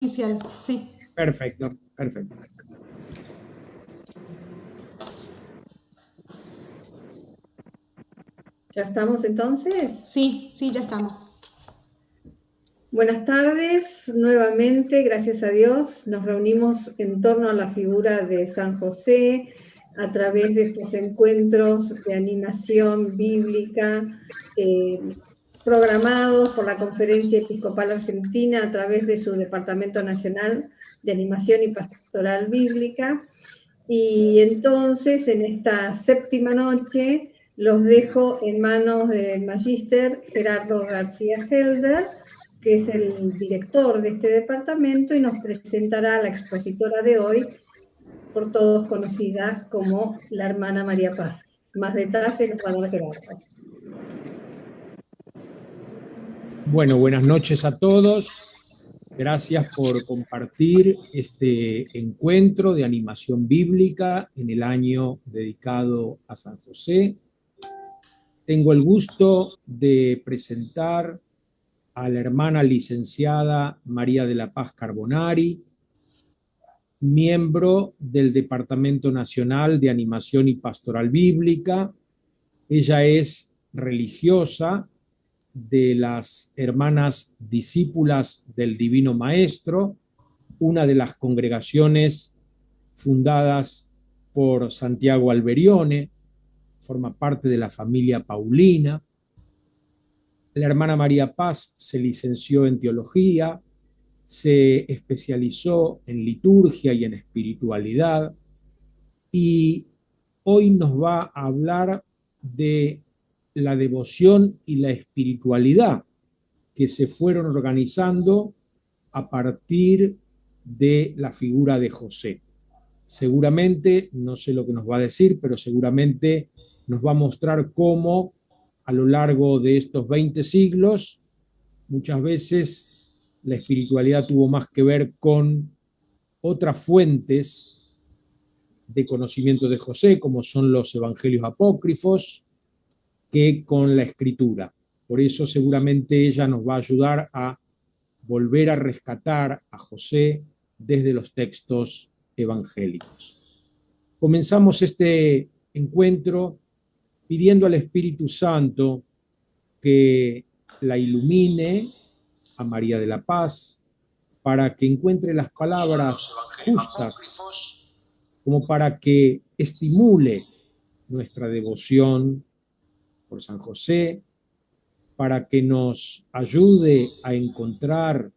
Inicial, sí. Perfecto, perfecto. ¿Ya estamos entonces? Sí, ya estamos. Buenas tardes, nuevamente, gracias a Dios, nos reunimos en torno a la figura de San José a través de estos encuentros de animación bíblica programados por la Conferencia Episcopal Argentina a través de su Departamento Nacional de Animación y Pastoral Bíblica. Y entonces, en esta séptima noche, los dejo en manos del magíster Gerardo García Helder, que es el director de este departamento y nos presentará a la expositora de hoy, por todos conocida como la hermana María Paz. Más detalles nos va a dar Gerardo. Bueno, buenas noches a todos. Gracias por compartir este encuentro de animación bíblica en el año dedicado a San José. Tengo el gusto de presentar a la hermana licenciada María de la Paz Carbonari, miembro del Departamento Nacional de Animación y Pastoral Bíblica. Ella es religiosa de las hermanas discípulas del Divino Maestro, una de las congregaciones fundadas por Santiago Alberione, forma parte de la familia Paulina. La hermana María Paz se licenció en teología, se especializó en liturgia y en espiritualidad, y hoy nos va a hablar de la devoción y la espiritualidad que se fueron organizando a partir de la figura de José. Seguramente, no sé lo que nos va a decir, pero seguramente nos va a mostrar cómo a lo largo de estos 20 siglos, muchas veces la espiritualidad tuvo más que ver con otras fuentes de conocimiento de José, como son los evangelios apócrifos, que con la escritura. Por eso seguramente ella nos va a ayudar a volver a rescatar a José desde los textos evangélicos. Comenzamos este encuentro pidiendo al Espíritu Santo que la ilumine a María de la Paz para que encuentre las palabras justas, como para que estimule nuestra devoción por San José, para que nos ayude a encontrar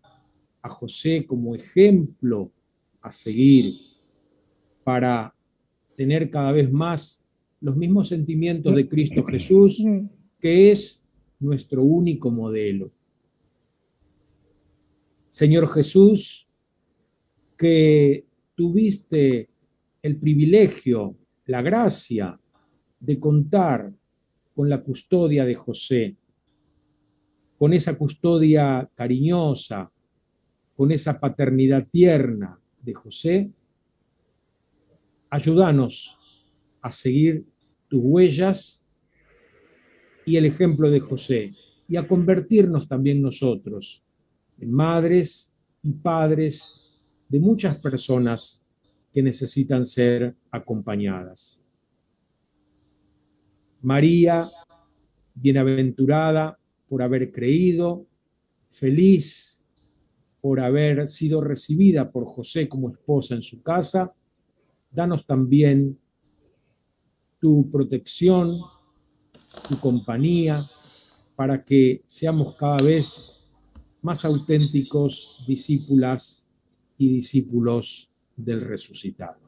a José como ejemplo a seguir, para tener cada vez más los mismos sentimientos de Cristo Jesús, que es nuestro único modelo. Señor Jesús, que tuviste el privilegio, la gracia de contar con la custodia de José, con esa custodia cariñosa, con esa paternidad tierna de José, ayúdanos a seguir tus huellas y el ejemplo de José, y a convertirnos también nosotros en madres y padres de muchas personas que necesitan ser acompañadas. María, bienaventurada por haber creído, feliz por haber sido recibida por José como esposa en su casa, danos también tu protección, tu compañía, para que seamos cada vez más auténticos discípulas y discípulos del resucitado.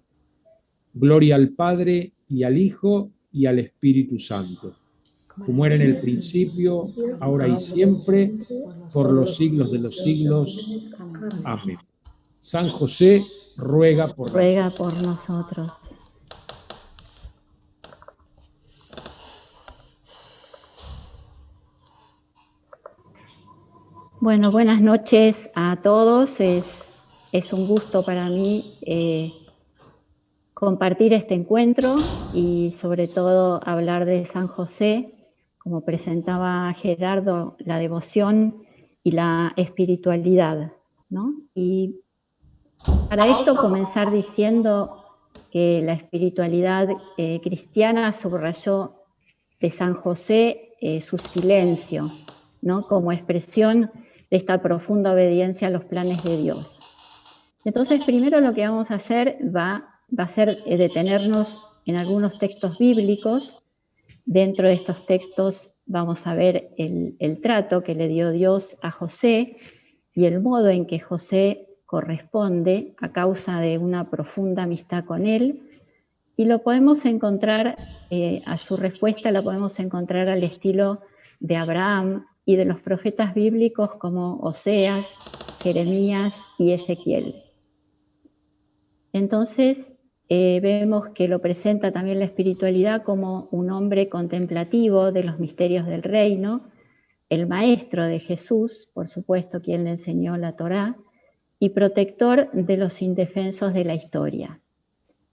Gloria al Padre y al Hijo y al Espíritu Santo, como era en el principio, ahora y siempre, por los siglos de los siglos. Amén. San José, ruega por nosotros. Bueno, buenas noches a todos. Es un gusto para mí compartir este encuentro y sobre todo hablar de San José, como presentaba Gerardo, la devoción y la espiritualidad, ¿no? Y Para esto comenzar diciendo que la espiritualidad cristiana subrayó de San José su silencio, ¿no? Como expresión de esta profunda obediencia a los planes de Dios. Entonces, primero lo que vamos a hacer va a ser detenernos en algunos textos bíblicos. Dentro de estos textos vamos a ver el trato que le dio Dios a José y el modo en que José corresponde a causa de una profunda amistad con él, y lo podemos encontrar, a su respuesta la podemos encontrar al estilo de Abraham y de los profetas bíblicos como Oseas, Jeremías y Ezequiel. Entonces, vemos que lo presenta también la espiritualidad como un hombre contemplativo de los misterios del reino, el maestro de Jesús, por supuesto, quien le enseñó la Torá, y protector de los indefensos de la historia.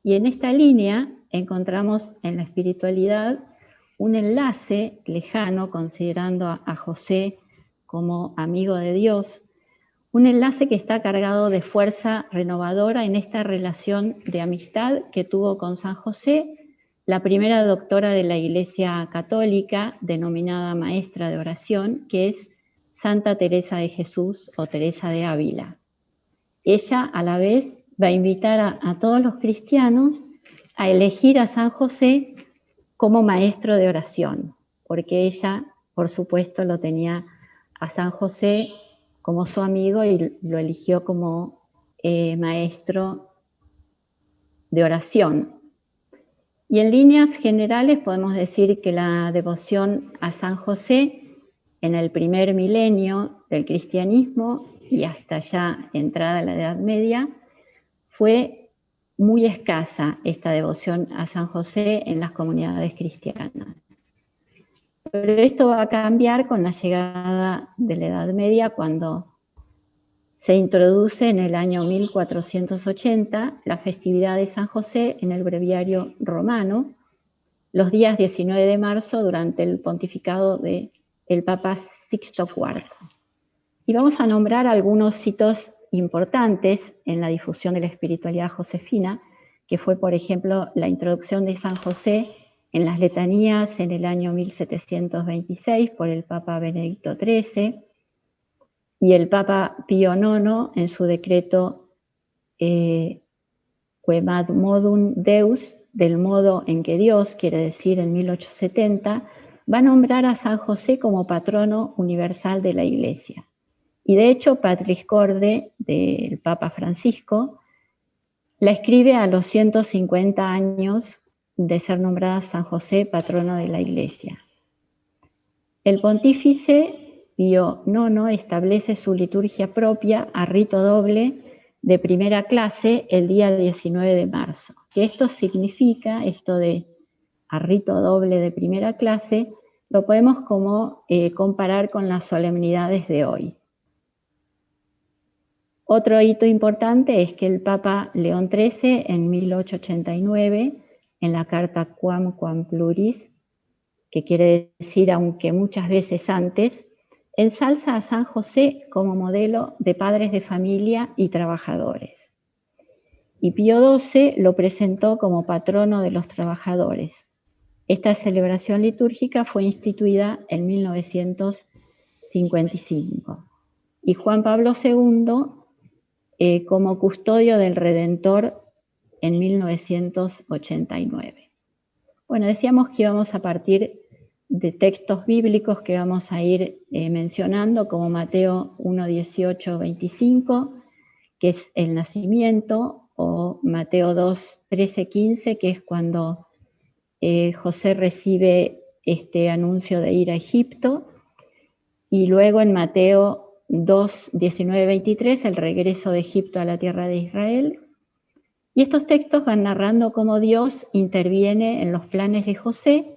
Y en esta línea encontramos en la espiritualidad un enlace lejano, considerando a José como amigo de Dios, un enlace que está cargado de fuerza renovadora en esta relación de amistad que tuvo con San José, la primera doctora de la Iglesia Católica, denominada maestra de oración, que es Santa Teresa de Jesús o Teresa de Ávila. Ella, a la vez, va a invitar a todos los cristianos a elegir a San José como maestro de oración, porque ella, por supuesto, lo tenía a San José como su amigo y lo eligió como maestro de oración. Y en líneas generales podemos decir que la devoción a San José en el primer milenio del cristianismo y hasta ya entrada la Edad Media fue muy escasa esta devoción a San José en las comunidades cristianas. Pero esto va a cambiar con la llegada de la Edad Media, cuando se introduce en el año 1480 la festividad de San José en el breviario romano, los días 19 de marzo durante el pontificado del Papa Sixto IV. Y vamos a nombrar algunos hitos importantes en la difusión de la espiritualidad josefina, que fue, por ejemplo, la introducción de San José en las letanías en el año 1726 por el Papa Benedicto XIII, y el Papa Pío IX en su decreto Quemat Modum Deus, del modo en que Dios, quiere decir en 1870, va a nombrar a San José como patrono universal de la Iglesia. Y de hecho, Patris Corde, del Papa Francisco, la escribe a los 150 años de ser nombrada San José patrono de la Iglesia. El pontífice Pío IX establece su liturgia propia a rito doble de primera clase el día 19 de marzo. Que esto significa, esto de a rito doble de primera clase, lo podemos como comparar con las solemnidades de hoy. Otro hito importante es que el Papa León XIII, en 1889, en la carta Quam Pluris, que quiere decir aunque muchas veces antes, ensalza a San José como modelo de padres de familia y trabajadores. Y Pío XII lo presentó como patrono de los trabajadores. Esta celebración litúrgica fue instituida en 1955. Y Juan Pablo II como custodio del Redentor en 1989. Bueno, decíamos que íbamos a partir de textos bíblicos que vamos a ir mencionando, como Mateo 1, 18, 25, que es el nacimiento, o Mateo 2, 13, 15, que es cuando José recibe este anuncio de ir a Egipto, y luego en Mateo 2, 19, 23, el regreso de Egipto a la tierra de Israel. Y estos textos van narrando cómo Dios interviene en los planes de José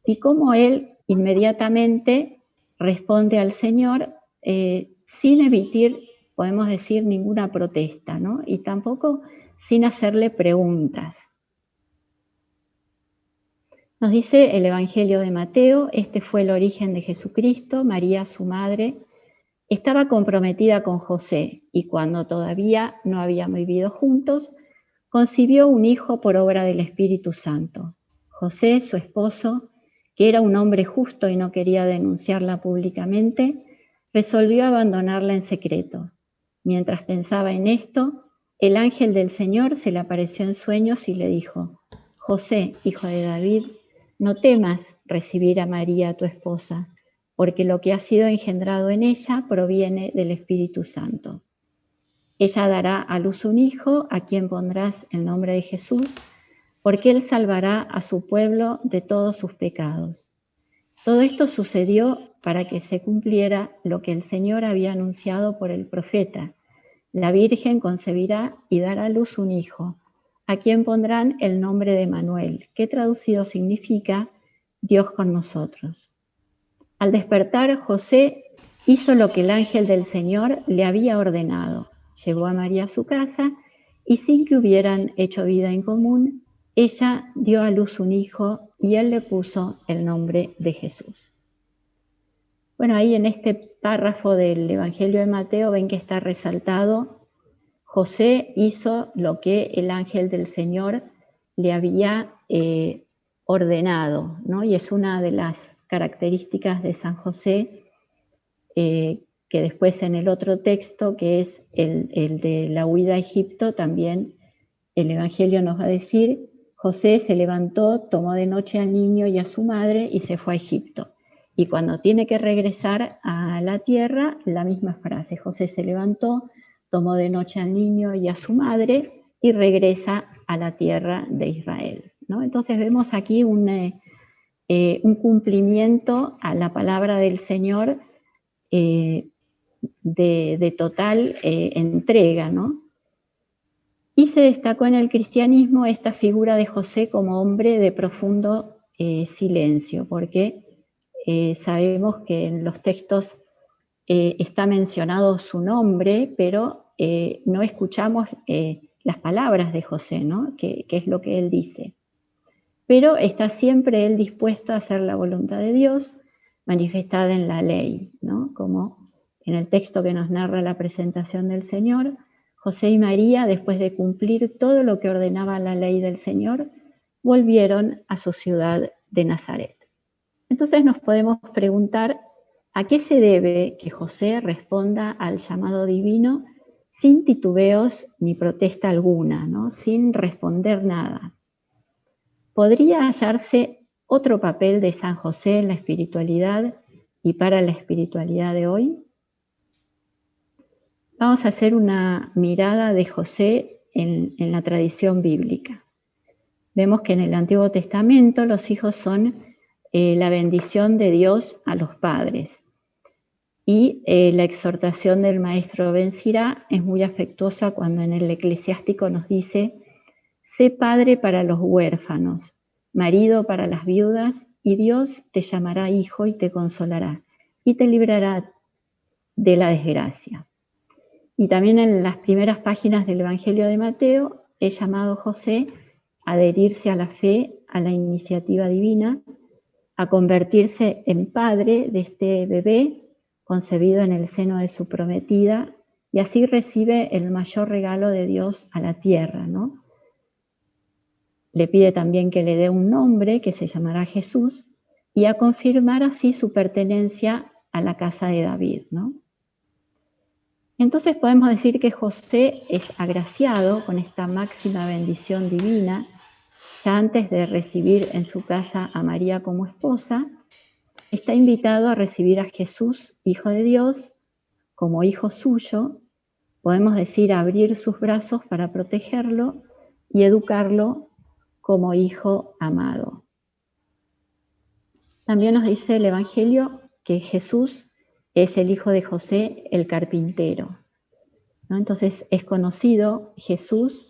y cómo él inmediatamente responde al Señor sin emitir, podemos decir, ninguna protesta, ¿no? Y tampoco sin hacerle preguntas. Nos dice el Evangelio de Mateo: este fue el origen de Jesucristo, María su madre, Estaba comprometida con José y cuando todavía no habían vivido juntos, concibió un hijo por obra del Espíritu Santo. José, su esposo, que era un hombre justo y no quería denunciarla públicamente, resolvió abandonarla en secreto. Mientras pensaba en esto, el ángel del Señor se le apareció en sueños y le dijo: José, hijo de David, no temas recibir a María, tu esposa, porque lo que ha sido engendrado en ella proviene del Espíritu Santo. Ella dará a luz un hijo, a quien pondrás el nombre de Jesús, porque él salvará a su pueblo de todos sus pecados. Todo esto sucedió para que se cumpliera lo que el Señor había anunciado por el profeta. La Virgen concebirá y dará a luz un hijo, a quien pondrán el nombre de Manuel, que traducido significa Dios con nosotros. Al despertar, José hizo lo que el ángel del Señor le había ordenado. Llevó a María a su casa y sin que hubieran hecho vida en común, ella dio a luz un hijo y él le puso el nombre de Jesús. Bueno, ahí en este párrafo del Evangelio de Mateo ven que está resaltado: José hizo lo que el ángel del Señor le había ordenado, ¿no? Y es una de las características de San José, que después en el otro texto, que es el de la huida a Egipto, también el Evangelio nos va a decir: José se levantó, tomó de noche al niño y a su madre y se fue a Egipto. Y cuando tiene que regresar a la tierra, la misma frase: José se levantó, tomó de noche al niño y a su madre y regresa a la tierra de Israel, ¿no? Entonces vemos aquí un cumplimiento a la palabra del Señor, de total entrega, ¿no? Y se destacó en el cristianismo esta figura de José como hombre de profundo silencio, porque sabemos que en los textos está mencionado su nombre, pero no escuchamos las palabras de José, ¿no? Que es lo que él dice. Pero está siempre él dispuesto a hacer la voluntad de Dios manifestada en la ley, ¿no? Como en el texto que nos narra la presentación del Señor, José y María, después de cumplir todo lo que ordenaba la ley del Señor, volvieron a su ciudad de Nazaret. Entonces nos podemos preguntar: ¿a qué se debe que José responda al llamado divino sin titubeos ni protesta alguna, ¿no? Sin responder nada? ¿Podría hallarse otro papel de San José en la espiritualidad y para la espiritualidad de hoy? Vamos a hacer una mirada de José en la tradición bíblica. Vemos que en el Antiguo Testamento los hijos son la bendición de Dios a los padres. Y la exhortación del maestro Ben Sirá es muy afectuosa cuando en el Eclesiástico nos dice: sé padre para los huérfanos, marido para las viudas, y Dios te llamará hijo y te consolará, y te librará de la desgracia. Y también en las primeras páginas del Evangelio de Mateo es llamado José a adherirse a la fe, a la iniciativa divina, a convertirse en padre de este bebé concebido en el seno de su prometida, y así recibe el mayor regalo de Dios a la tierra, ¿no? Le pide también que le dé un nombre que se llamará Jesús y a confirmar así su pertenencia a la casa de David, ¿no? Entonces podemos decir que José es agraciado con esta máxima bendición divina ya antes de recibir en su casa a María como esposa. Está invitado a recibir a Jesús, Hijo de Dios, como hijo suyo. Podemos decir, abrir sus brazos para protegerlo y educarlo como hijo amado. También nos dice el Evangelio que Jesús es el hijo de José, el carpintero, ¿no? Entonces es conocido Jesús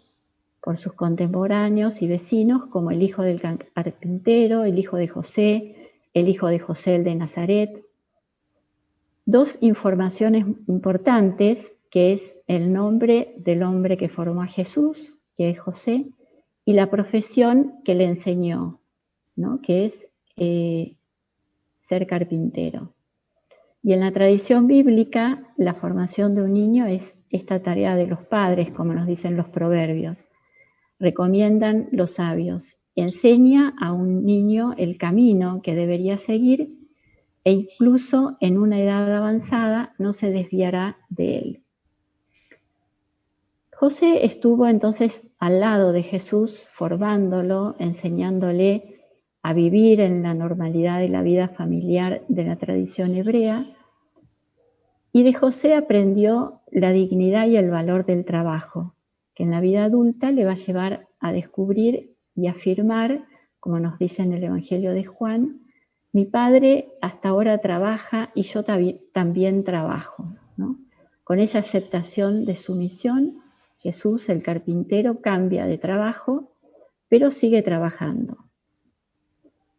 por sus contemporáneos y vecinos como el hijo del carpintero, el hijo de José el de Nazaret. Dos informaciones importantes, que es el nombre del hombre que formó a Jesús, que es José, y la profesión que le enseñó, ¿no? Que es ser carpintero. Y en la tradición bíblica, la formación de un niño es esta tarea de los padres, como nos dicen los proverbios. Recomiendan los sabios. Enseña a un niño el camino que debería seguir e incluso en una edad avanzada no se desviará de él. José estuvo entonces al lado de Jesús, formándolo, enseñándole a vivir en la normalidad de la vida familiar de la tradición hebrea, y de José aprendió la dignidad y el valor del trabajo, que en la vida adulta le va a llevar a descubrir y afirmar, como nos dice en el Evangelio de Juan, mi padre hasta ahora trabaja y yo también trabajo, ¿no? Con esa aceptación de su misión, Jesús, el carpintero, cambia de trabajo, pero sigue trabajando.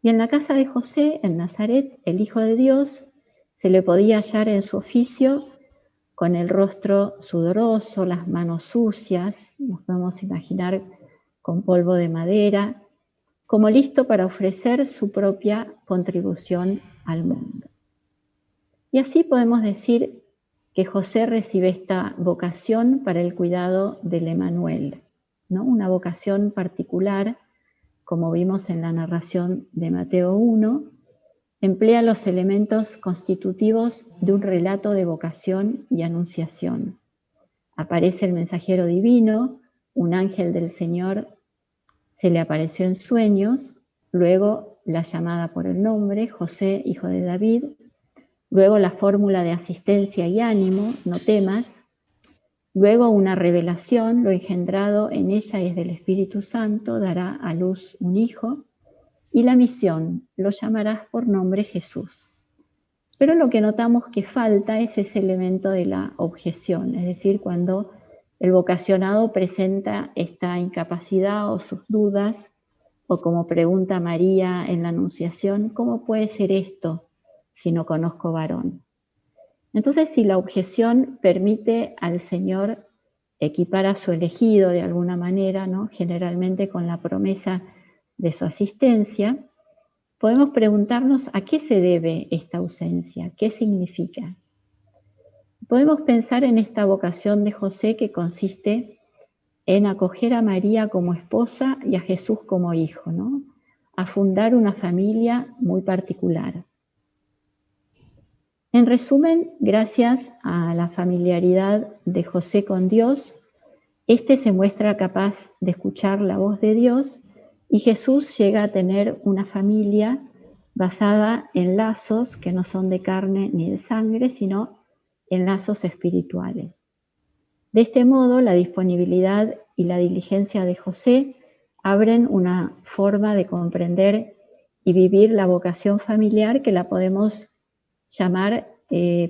Y en la casa de José, en Nazaret, el Hijo de Dios, se le podía hallar en su oficio con el rostro sudoroso, las manos sucias, nos podemos imaginar con polvo de madera, como listo para ofrecer su propia contribución al mundo. Y así podemos decir que José recibe esta vocación para el cuidado del Emanuel, ¿no? Una vocación particular, como vimos en la narración de Mateo 1, emplea los elementos constitutivos de un relato de vocación y anunciación. Aparece el mensajero divino, un ángel del Señor se le apareció en sueños, luego la llamada por el nombre, José, hijo de David, luego la fórmula de asistencia y ánimo, no temas, luego una revelación, lo engendrado en ella es del Espíritu Santo, dará a luz un hijo, y la misión, lo llamarás por nombre Jesús. Pero lo que notamos que falta es ese elemento de la objeción, es decir, cuando el vocacionado presenta esta incapacidad o sus dudas, o como pregunta María en la Anunciación, ¿cómo puede ser esto si no conozco varón? Entonces, si la objeción permite al Señor equipar a su elegido de alguna manera, ¿no? Generalmente con la promesa de su asistencia, podemos preguntarnos a qué se debe esta ausencia, qué significa. Podemos pensar en esta vocación de José que consiste en acoger a María como esposa y a Jesús como hijo, ¿no? A fundar una familia muy particular. En resumen, gracias a la familiaridad de José con Dios, este se muestra capaz de escuchar la voz de Dios y Jesús llega a tener una familia basada en lazos que no son de carne ni de sangre, sino en lazos espirituales. De este modo, la disponibilidad y la diligencia de José abren una forma de comprender y vivir la vocación familiar que la podemos llamar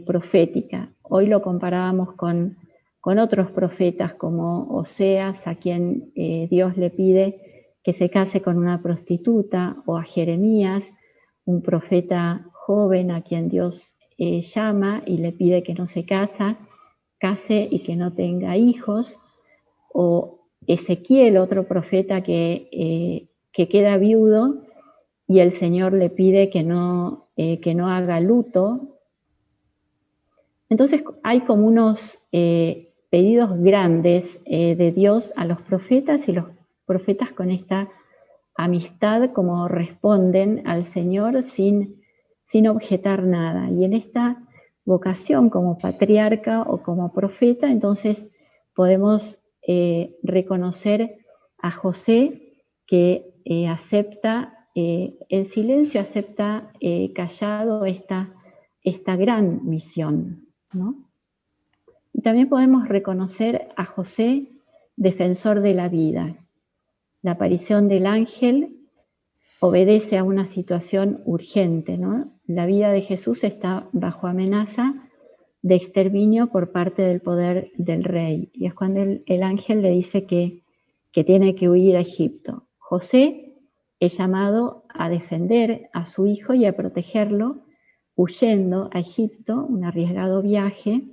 profética. Hoy lo comparábamos con otros profetas como Oseas, a quien Dios le pide que se case con una prostituta, o a Jeremías, un profeta joven a quien Dios llama y le pide que no se case y que no tenga hijos, o Ezequiel, otro profeta que queda viudo y el Señor le pide que no haga luto. Entonces hay como unos pedidos grandes de Dios a los profetas, y los profetas con esta amistad como responden al Señor sin objetar nada. Y en esta vocación como patriarca o como profeta, entonces podemos reconocer a José que acepta en silencio, acepta callado esta gran misión, ¿no? Y también podemos reconocer a José, defensor de la vida. La aparición del ángel obedece a una situación urgente, ¿no? La vida de Jesús está bajo amenaza de exterminio por parte del poder del rey. Y es cuando el ángel le dice que tiene que huir a Egipto. José es llamado a defender a su hijo y a protegerlo, huyendo a Egipto, un arriesgado viaje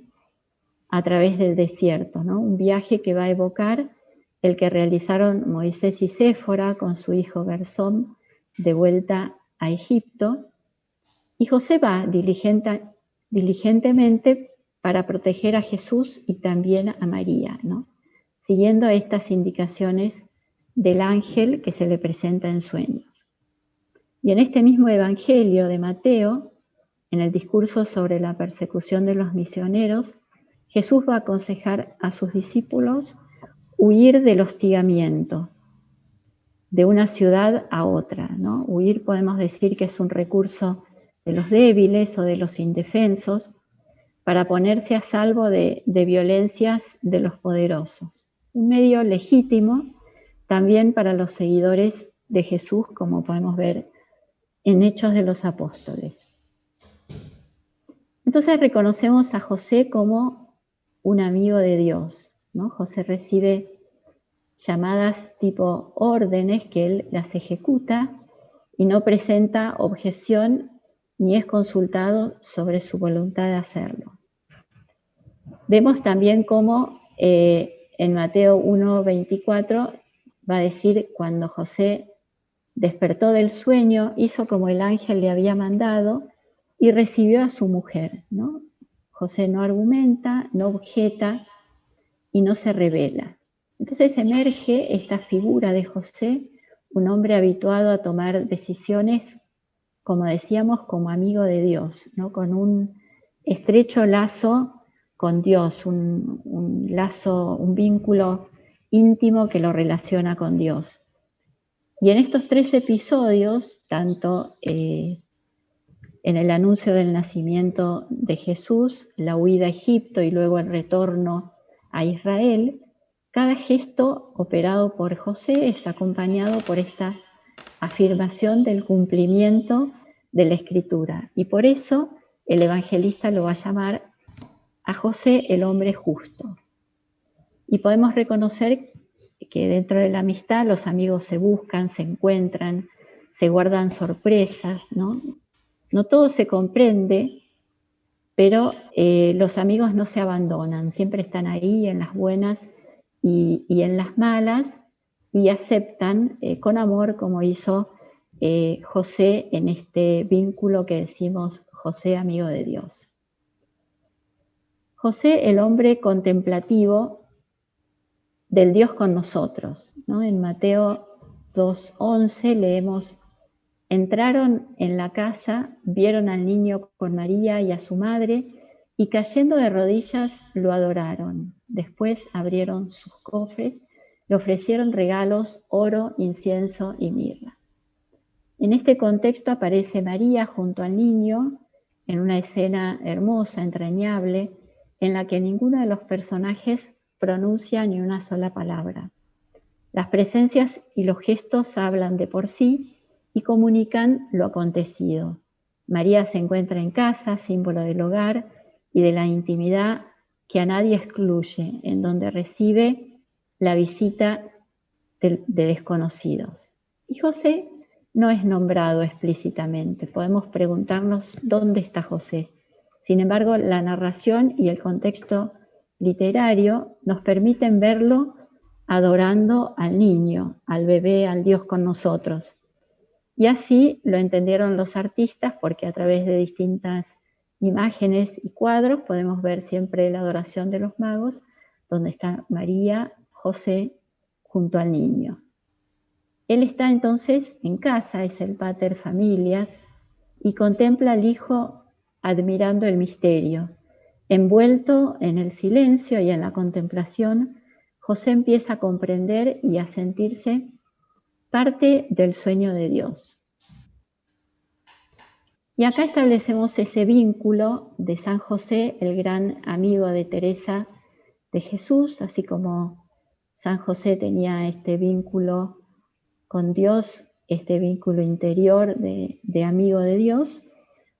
a través del desierto, ¿no? Un viaje que va a evocar el que realizaron Moisés y Séfora con su hijo Gersón de vuelta a Egipto. Y José va diligentemente para proteger a Jesús y también a María, ¿no? Siguiendo estas indicaciones del ángel que se le presenta en sueños. Y en este mismo Evangelio de Mateo, en el discurso sobre la persecución de los misioneros, Jesús va a aconsejar a sus discípulos huir del hostigamiento de una ciudad a otra, ¿no? Huir podemos decir que es un recurso de los débiles o de los indefensos para ponerse a salvo de violencias de los poderosos. Un medio legítimo también para los seguidores de Jesús, como podemos ver en Hechos de los Apóstoles. Entonces reconocemos a José como un amigo de Dios, ¿no? José recibe llamadas tipo órdenes que él las ejecuta y no presenta objeción ni es consultado sobre su voluntad de hacerlo. Vemos también cómo en Mateo 1:24 va a decir, cuando José despertó del sueño, hizo como el ángel le había mandado y recibió a su mujer, ¿no? José no argumenta, no objeta y no se rebela. Entonces emerge esta figura de José, un hombre habituado a tomar decisiones, como decíamos, como amigo de Dios, ¿no? Con un estrecho lazo con Dios, un lazo, un vínculo íntimo que lo relaciona con Dios. Y en estos 3 episodios, tanto en el anuncio del nacimiento de Jesús, la huida a Egipto y luego el retorno a Israel, cada gesto operado por José es acompañado por esta afirmación del cumplimiento de la Escritura. Y por eso el evangelista lo va a llamar a José el hombre justo. Y podemos reconocer que dentro de la amistad los amigos se buscan, se encuentran, se guardan sorpresas, ¿no? No todo se comprende, pero los amigos no se abandonan, siempre están ahí en las buenas y en las malas, y aceptan con amor, como hizo José en este vínculo que decimos José amigo de Dios. José, el hombre contemplativo del Dios con nosotros, ¿no? En Mateo 2:11 leemos: entraron en la casa, vieron al niño con María y a su madre, y cayendo de rodillas lo adoraron. Después abrieron sus cofres, le ofrecieron regalos, oro, incienso y mirra. En este contexto aparece María junto al niño, en una escena hermosa, entrañable, en la que ninguno de los personajes pronuncia ni una sola palabra. Las presencias y los gestos hablan de por sí y comunican lo acontecido. María se encuentra en casa, símbolo del hogar y de la intimidad que a nadie excluye, en donde recibe la visita de desconocidos. Y José no es nombrado explícitamente. Podemos preguntarnos dónde está José. Sin embargo, la narración y el contexto literario nos permiten verlo adorando al niño, al bebé, al Dios con nosotros. Y así lo entendieron los artistas, porque a través de distintas imágenes y cuadros podemos ver siempre la adoración de los magos, donde está María, José, junto al niño. Él está entonces en casa, es el pater familias, y contempla al hijo admirando el misterio. Envuelto en el silencio y en la contemplación, José empieza a comprender y a sentirse parte del sueño de Dios. Y acá establecemos ese vínculo de San José, el gran amigo de Teresa de Jesús, así como San José tenía este vínculo con Dios, este vínculo interior de amigo de Dios.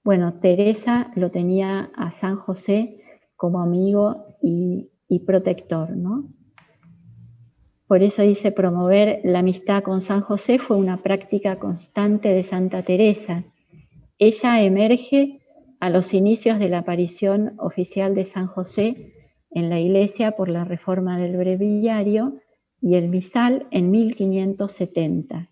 Bueno, Teresa lo tenía a San José como amigo y protector, ¿no? Por eso dice, promover la amistad con San José fue una práctica constante de Santa Teresa. Ella emerge a los inicios de la aparición oficial de San José en la Iglesia por la reforma del breviario y el misal en 1570,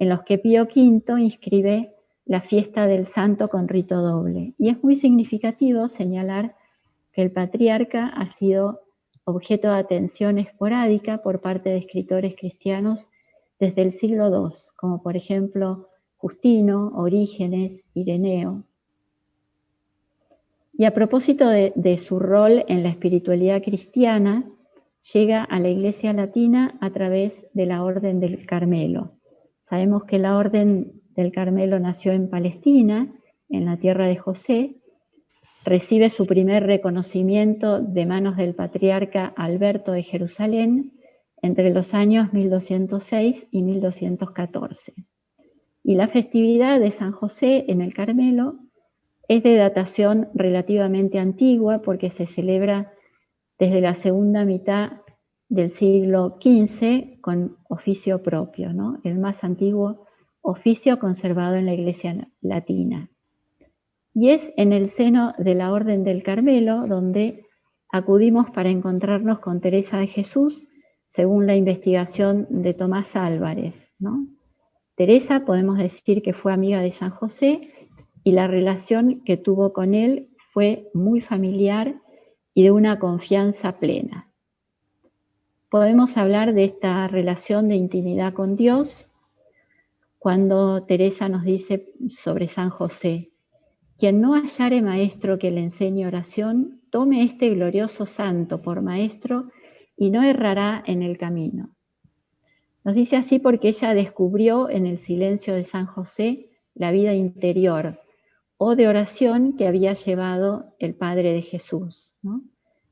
en los que Pío V inscribe la fiesta del santo con rito doble. Y es muy significativo señalar que el patriarca ha sido objeto de atención esporádica por parte de escritores cristianos desde el siglo II, como por ejemplo Justino, Orígenes, Ireneo. Y a propósito de su rol en la espiritualidad cristiana, llega a la Iglesia Latina a través de la Orden del Carmelo. Sabemos que la Orden del Carmelo nació en Palestina, en la tierra de José, recibe su primer reconocimiento de manos del patriarca Alberto de Jerusalén entre los años 1206 y 1214. Y la festividad de San José en el Carmelo es de datación relativamente antigua porque se celebra desde la segunda mitad del siglo XV con oficio propio, ¿no? El más antiguo oficio conservado en la Iglesia Latina. Y es en el seno de la Orden del Carmelo donde acudimos para encontrarnos con Teresa de Jesús, según la investigación de Tomás Álvarez, ¿no? Teresa podemos decir que fue amiga de San José y la relación que tuvo con él fue muy familiar y de una confianza plena. Podemos hablar de esta relación de intimidad con Dios cuando Teresa nos dice sobre San José: quien no hallare maestro que le enseñe oración, tome este glorioso santo por maestro y no errará en el camino. Nos dice así porque ella descubrió en el silencio de San José la vida interior o de oración que había llevado el Padre de Jesús, ¿no?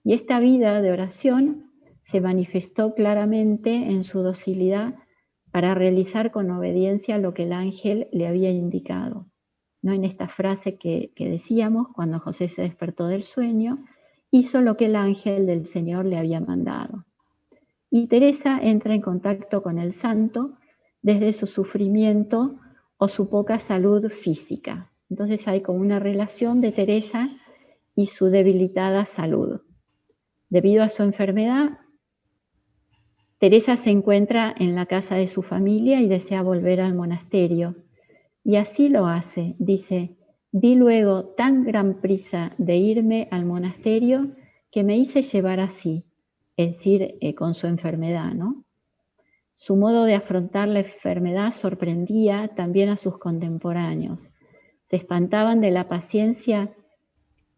Y esta vida de oración se manifestó claramente en su docilidad para realizar con obediencia lo que el ángel le había indicado, ¿no? En esta frase que decíamos, cuando José se despertó del sueño, hizo lo que el ángel del Señor le había mandado. Y Teresa entra en contacto con el santo desde su sufrimiento o su poca salud física. Entonces hay como una relación de Teresa y su debilitada salud. Debido a su enfermedad, Teresa se encuentra en la casa de su familia y desea volver al monasterio. Y así lo hace. Dice: di luego tan gran prisa de irme al monasterio que me hice llevar así, es decir, con su enfermedad, ¿no? Su modo de afrontar la enfermedad sorprendía también a sus contemporáneos. Se espantaban de la paciencia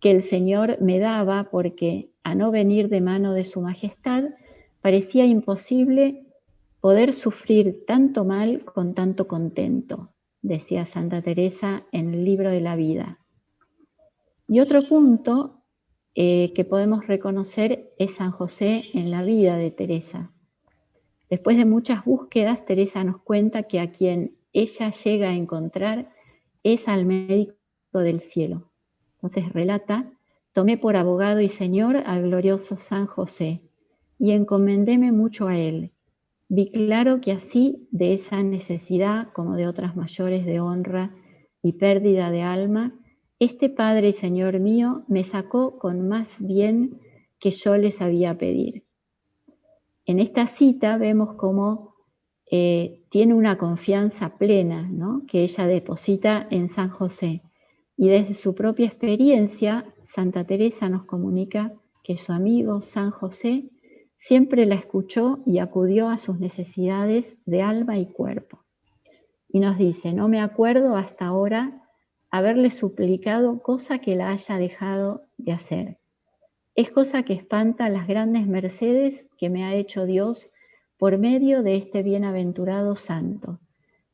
que el Señor me daba porque, a no venir de mano de su majestad, parecía imposible poder sufrir tanto mal con tanto contento, decía Santa Teresa en el libro de la vida. Y otro punto que podemos reconocer es San José en la vida de Teresa. Después de muchas búsquedas, Teresa nos cuenta que a quien ella llega a encontrar es al médico del cielo. Entonces relata: tomé por abogado y señor al glorioso San José y encomendéme mucho a él. Vi claro que así de esa necesidad como de otras mayores de honra y pérdida de alma, este Padre y Señor mío me sacó con más bien que yo le sabía pedir. En esta cita vemos cómo tiene una confianza plena, ¿no?, que ella deposita en San José. Y desde su propia experiencia, Santa Teresa nos comunica que su amigo San José siempre la escuchó y acudió a sus necesidades de alma y cuerpo. Y nos dice: no me acuerdo hasta ahora haberle suplicado cosa que la haya dejado de hacer. Es cosa que espanta las grandes mercedes que me ha hecho Dios por medio de este bienaventurado santo,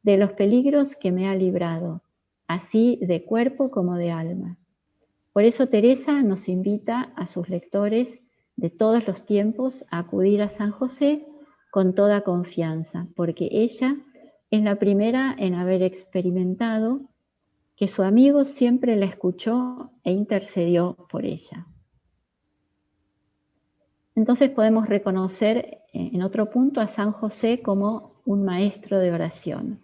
de los peligros que me ha librado, así de cuerpo como de alma. Por eso Teresa nos invita a sus lectores de todos los tiempos a acudir a San José con toda confianza, porque ella es la primera en haber experimentado que su amigo siempre la escuchó e intercedió por ella. Entonces podemos reconocer en otro punto a San José como un maestro de oración.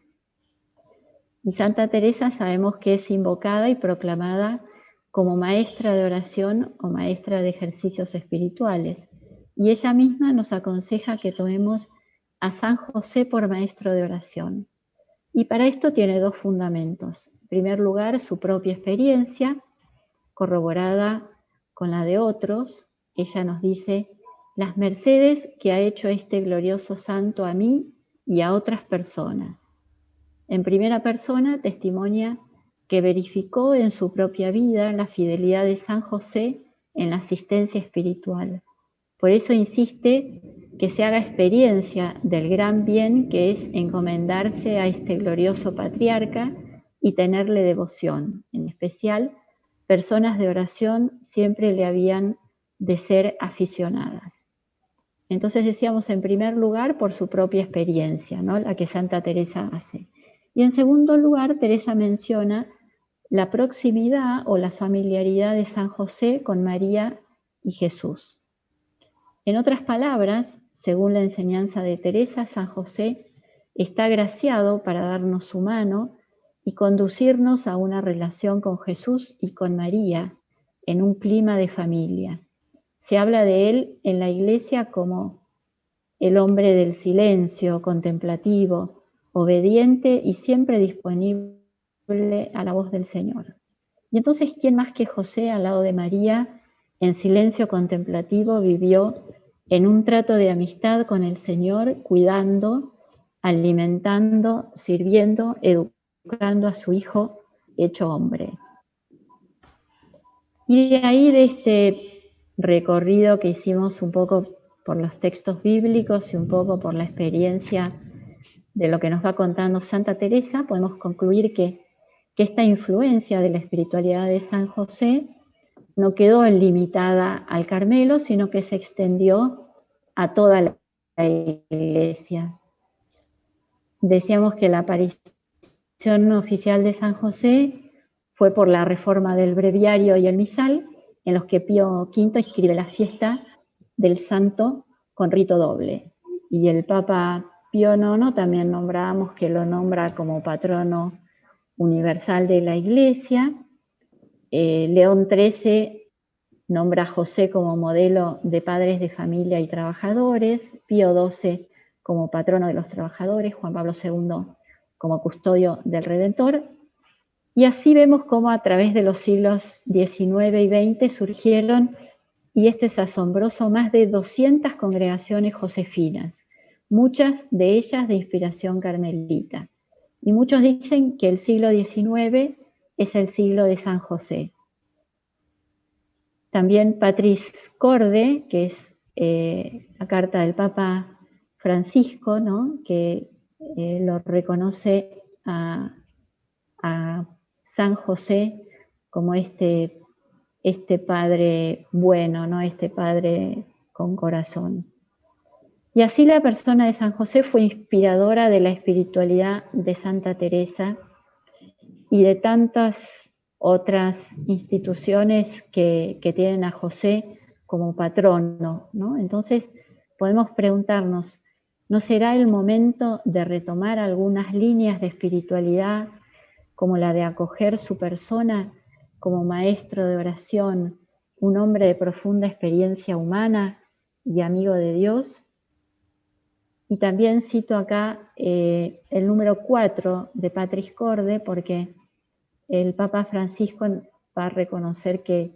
Y Santa Teresa sabemos que es invocada y proclamada como maestra de oración o maestra de ejercicios espirituales. Y ella misma nos aconseja que tomemos a San José por maestro de oración. Y para esto tiene dos fundamentos. primer lugar, su propia experiencia, corroborada con la de otros. Ella nos dice: las mercedes que ha hecho este glorioso santo a mí y a otras personas. En primera persona testimonia que verificó en su propia vida la fidelidad de San José en la asistencia espiritual. Por eso insiste que se haga experiencia del gran bien que es encomendarse a este glorioso patriarca y tenerle devoción. En especial, personas de oración siempre le habían de ser aficionadas. Entonces decíamos, en primer lugar, por su propia experiencia, ¿no?, la que Santa Teresa hace. Y en segundo lugar, Teresa menciona la proximidad o la familiaridad de San José con María y Jesús. En otras palabras, según la enseñanza de Teresa, San José está agraciado para darnos su mano y conducirnos a una relación con Jesús y con María en un clima de familia. Se habla de él en la Iglesia como el hombre del silencio, contemplativo, obediente y siempre disponible a la voz del Señor. Y entonces, ¿quién más que José, al lado de María, en silencio contemplativo, vivió en un trato de amistad con el Señor, cuidando, alimentando, sirviendo, educando a su Hijo hecho hombre? Y de ahí, de este recorrido que hicimos un poco por los textos bíblicos y un poco por la experiencia de lo que nos va contando Santa Teresa, podemos concluir que esta influencia de la espiritualidad de San José no quedó limitada al Carmelo, sino que se extendió a toda la Iglesia. Decíamos que la aparición oficial de San José fue por la reforma del breviario y el misal, en los que Pío V inscribe la fiesta del santo con rito doble. Y el Papa Pío IX también nombrábamos que lo nombra como patrono universal de la Iglesia. León XIII nombra a José como modelo de padres de familia y trabajadores, Pío XII como patrono de los trabajadores, Juan Pablo II como custodio del Redentor. Y así vemos cómo a través de los siglos XIX y XX surgieron, y esto es asombroso, más de 200 congregaciones josefinas, muchas de ellas de inspiración carmelita. Y muchos dicen que el siglo XIX es el siglo de San José. También Patris Corde, que es la carta del Papa Francisco, ¿no?, que lo reconoce a San José como este padre bueno, ¿no?, este padre con corazón. Y así la persona de San José fue inspiradora de la espiritualidad de Santa Teresa y de tantas otras instituciones que tienen a José como patrono, ¿no? Entonces podemos preguntarnos, ¿no será el momento de retomar algunas líneas de espiritualidad, como la de acoger su persona como maestro de oración, un hombre de profunda experiencia humana y amigo de Dios? Y también cito acá el número 4 de Patris Corde, porque el Papa Francisco va a reconocer que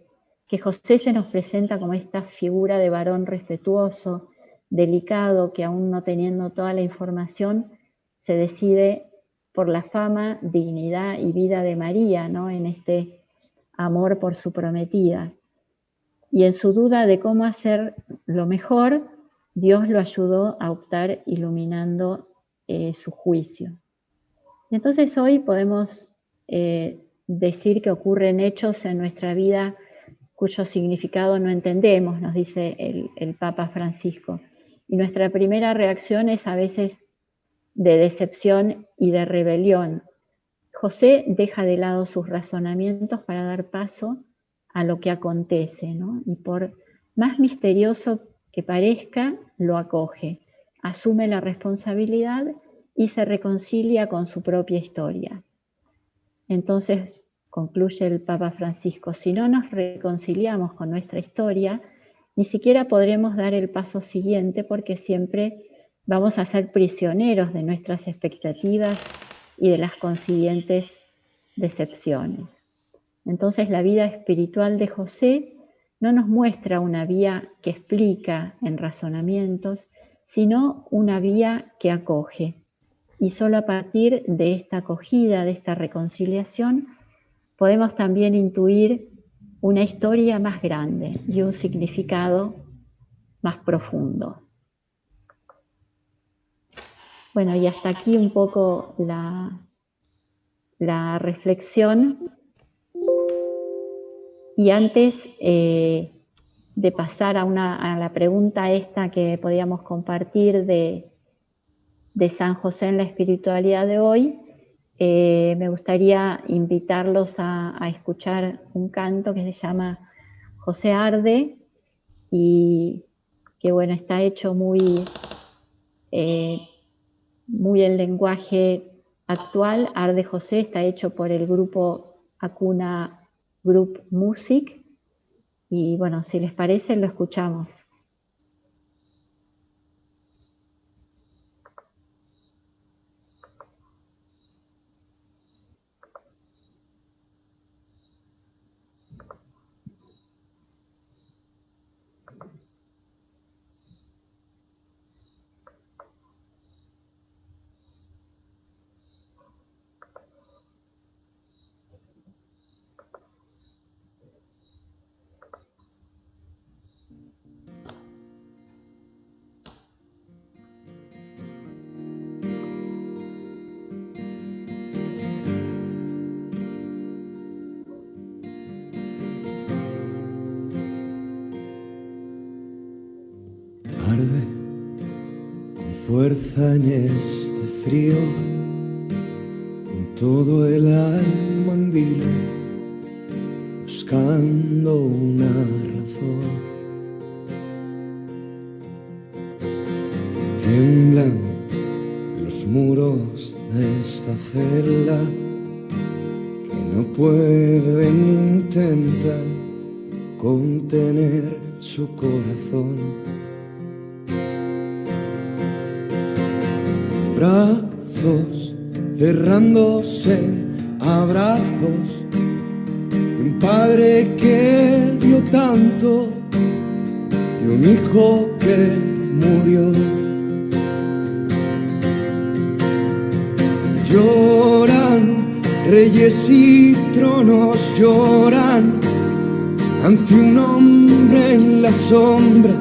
José se nos presenta como esta figura de varón respetuoso, delicado, que aún no teniendo toda la información, se decide por la fama, dignidad y vida de María, ¿no?, en este amor por su prometida. Y en su duda de cómo hacer lo mejor, Dios lo ayudó a optar iluminando su juicio. Y entonces hoy podemos decir que ocurren hechos en nuestra vida cuyo significado no entendemos, nos dice el Papa Francisco. Y nuestra primera reacción es a veces de decepción y de rebelión. José deja de lado sus razonamientos para dar paso a lo que acontece, ¿no? Y por más misterioso que parezca, lo acoge, asume la responsabilidad y se reconcilia con su propia historia. Entonces, concluye el Papa Francisco, si no nos reconciliamos con nuestra historia, ni siquiera podremos dar el paso siguiente, porque siempre vamos a ser prisioneros de nuestras expectativas y de las consiguientes decepciones. Entonces la vida espiritual de José no nos muestra una vía que explica en razonamientos, sino una vía que acoge. Y solo a partir de esta acogida, de esta reconciliación, podemos también intuir una historia más grande y un significado más profundo. Bueno, y hasta aquí un poco la reflexión. Y antes de pasar a la pregunta esta que podíamos compartir de San José en la espiritualidad de hoy, me gustaría invitarlos a escuchar un canto que se llama José Arde, y que bueno, está hecho muy en lenguaje actual. Arde José está hecho por el grupo Acuna Group Music, y bueno, si les parece lo escuchamos. Arde con fuerza en este frío, con todo el alma en vilo, buscando una razón. Tiemblan los muros de esta celda, que no pueden intentar contener su corazón. Brazos cerrándose en abrazos de un padre que dio tanto, de un hijo que murió. Lloran reyes y tronos, lloran ante un hombre en la sombra,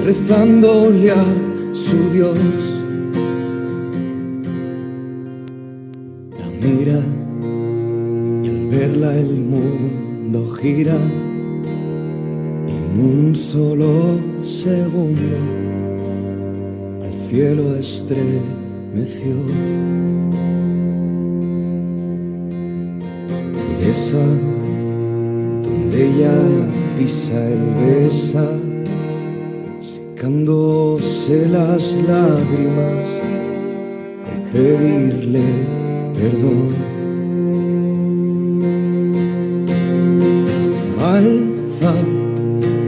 rezándole a su Dios. La mira y al verla el mundo gira, en un solo segundo al cielo estremeció. Esa donde ella pisa, él besa, secándose las lágrimas al pedirle perdón. Alza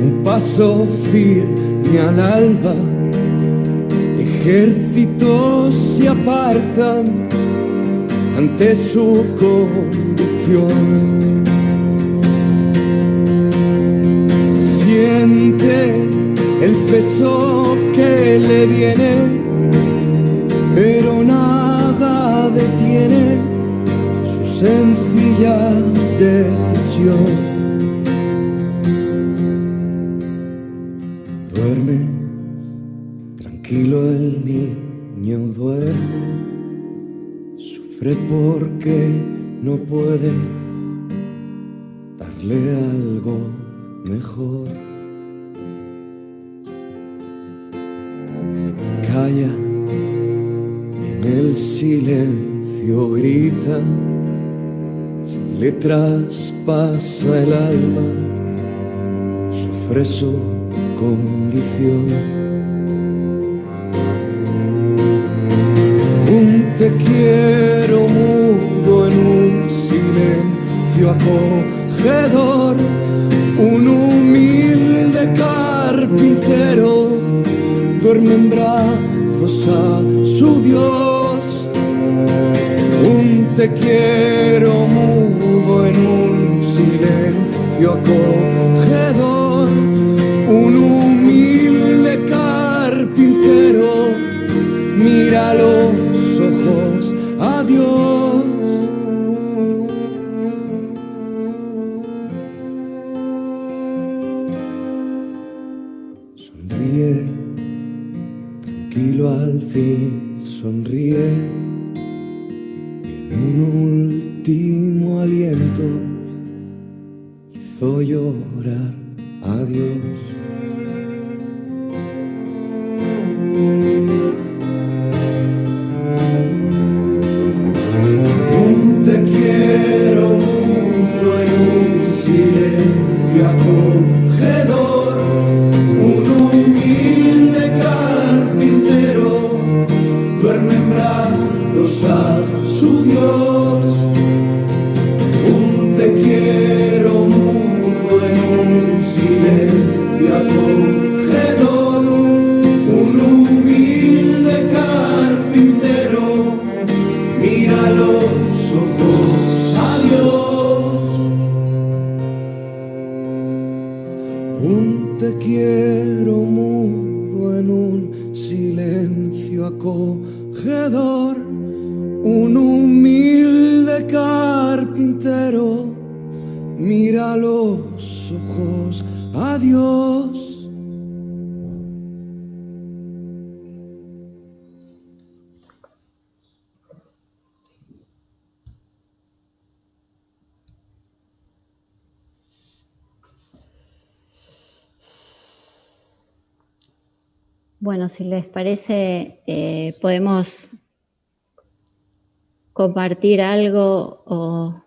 un paso firme al alba, ejércitos se apartan ante su convicción. Siente el peso que le viene, pero nada detiene su sencilla decisión. Duerme, tranquilo el niño duerme, sufre porque no puede darle algo mejor. Calla, en el silencio grita, se le traspasa el alma, sufre su condición. Un te quiero mudo en un silencio acogedor, un humilde carpintero duerme en brazos a su Dios. Un te te quiero mudo en un silencio acogedor, un humilde carpintero mira a los ojos a Dios. Sonríe, tranquilo al fin, sonríe. En un último aliento hizo llorar a Dios. Te quiero mudo en un silencio acogedor, un humilde carpintero duerme en brazos a su Dios. Te quiero mudo en un silencio acogedor, un humilde carpintero mira los ojos a Dios. Te quiero mudo en un silencio acogedor, un humilde carpintero mira los ojos a Dios. Bueno, si les parece, podemos compartir algo o...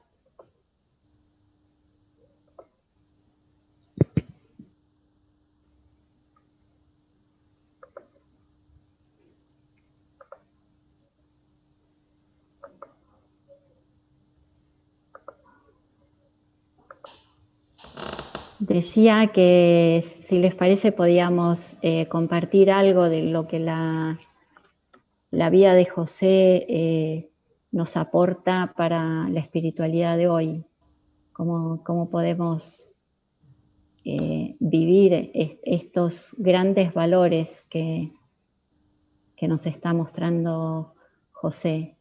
Decía que si les parece podíamos compartir algo de lo que la vida de José nos aporta para la espiritualidad de hoy, cómo podemos vivir estos grandes valores que nos está mostrando José.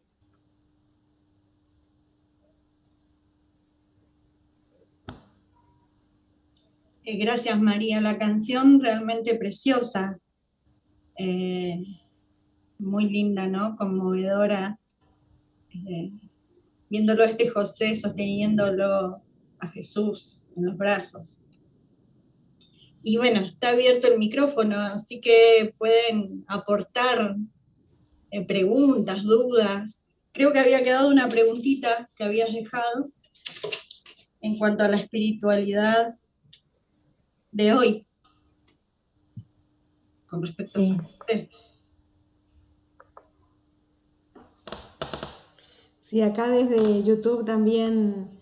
Gracias, María. La canción realmente preciosa, muy linda, ¿no? Conmovedora, viéndolo José sosteniéndolo a Jesús en los brazos. Y bueno, está abierto el micrófono, así que pueden aportar preguntas, dudas. Creo que había quedado una preguntita que habías dejado en cuanto a la espiritualidad de hoy, con respecto a San José. Sí, acá desde YouTube también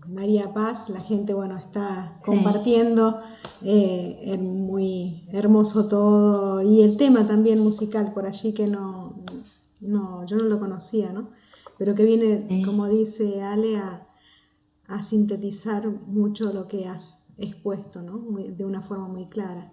María Paz, la gente, bueno, está compartiendo, muy hermoso todo, y el tema también musical por allí que yo no lo conocía, ¿no? Pero que viene, como dice Ale, a sintetizar mucho lo que has expuesto, ¿no? De una forma muy clara.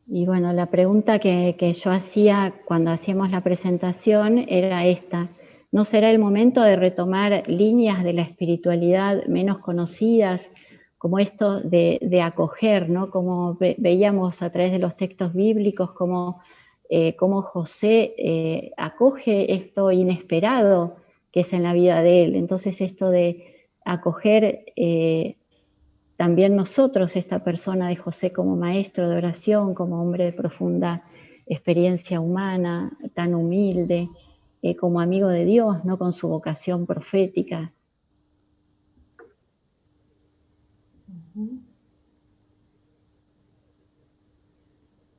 Y bueno, la pregunta que yo hacía cuando hacíamos la presentación era esta: ¿no será el momento de retomar líneas de la espiritualidad menos conocidas, como esto de acoger, ¿no? Como veíamos a través de los textos bíblicos, como José acoge esto inesperado que es en la vida de él? Entonces esto de acoger también nosotros, esta persona de José como maestro de oración, como hombre de profunda experiencia humana, tan humilde, como amigo de Dios, ¿no? Con su vocación profética.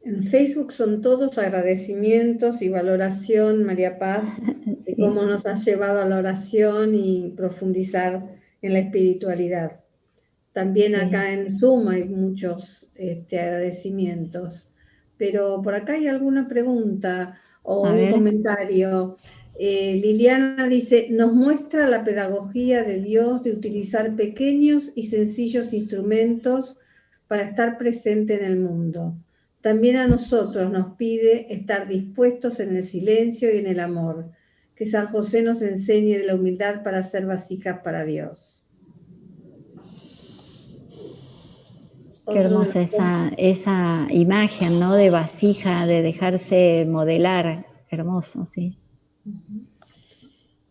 En Facebook son todos agradecimientos y valoración, María Paz, de cómo nos has llevado a la oración y profundizar en la espiritualidad. También acá en Zoom hay muchos agradecimientos pero por acá hay alguna pregunta o A un ver. comentario. Liliana dice, nos muestra la pedagogía de Dios de utilizar pequeños y sencillos instrumentos para estar presente en el mundo. También a nosotros nos pide estar dispuestos en el silencio y en el amor. Que San José nos enseñe de la humildad para ser vasijas para Dios. Qué hermosa esa imagen, ¿no? De vasija, de dejarse modelar. Hermoso, sí.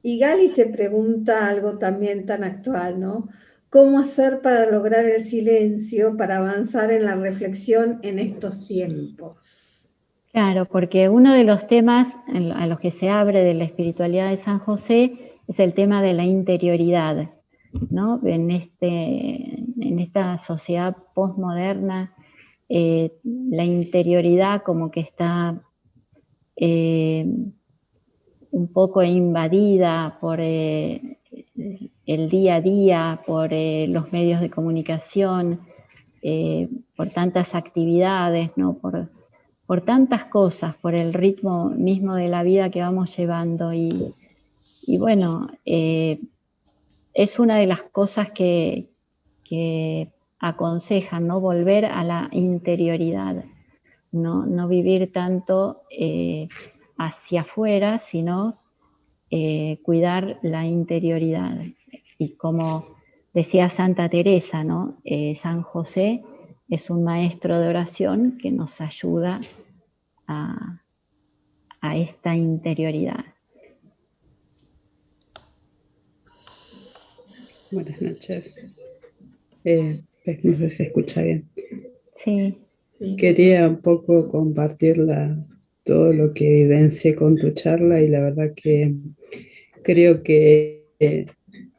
Y Gali se pregunta algo también tan actual, ¿no? ¿Cómo hacer para lograr el silencio, para avanzar en la reflexión en estos tiempos? Claro, porque uno de los temas a los que se abre de la espiritualidad de San José es el tema de la interioridad, ¿no? En esta sociedad postmoderna, la interioridad como que está un poco invadida por el día a día, por los medios de comunicación, por tantas actividades, ¿no? Por tantas cosas, por el ritmo mismo de la vida que vamos llevando. Y bueno, es una de las cosas que aconsejan, ¿no? Volver a la interioridad, no vivir tanto hacia afuera, sino cuidar la interioridad. Y como decía Santa Teresa, ¿no? San José es un maestro de oración que nos ayuda a esta interioridad. Buenas noches. No sé si se escucha bien. Sí. Quería un poco compartir todo lo que vivencié con tu charla, y la verdad que creo que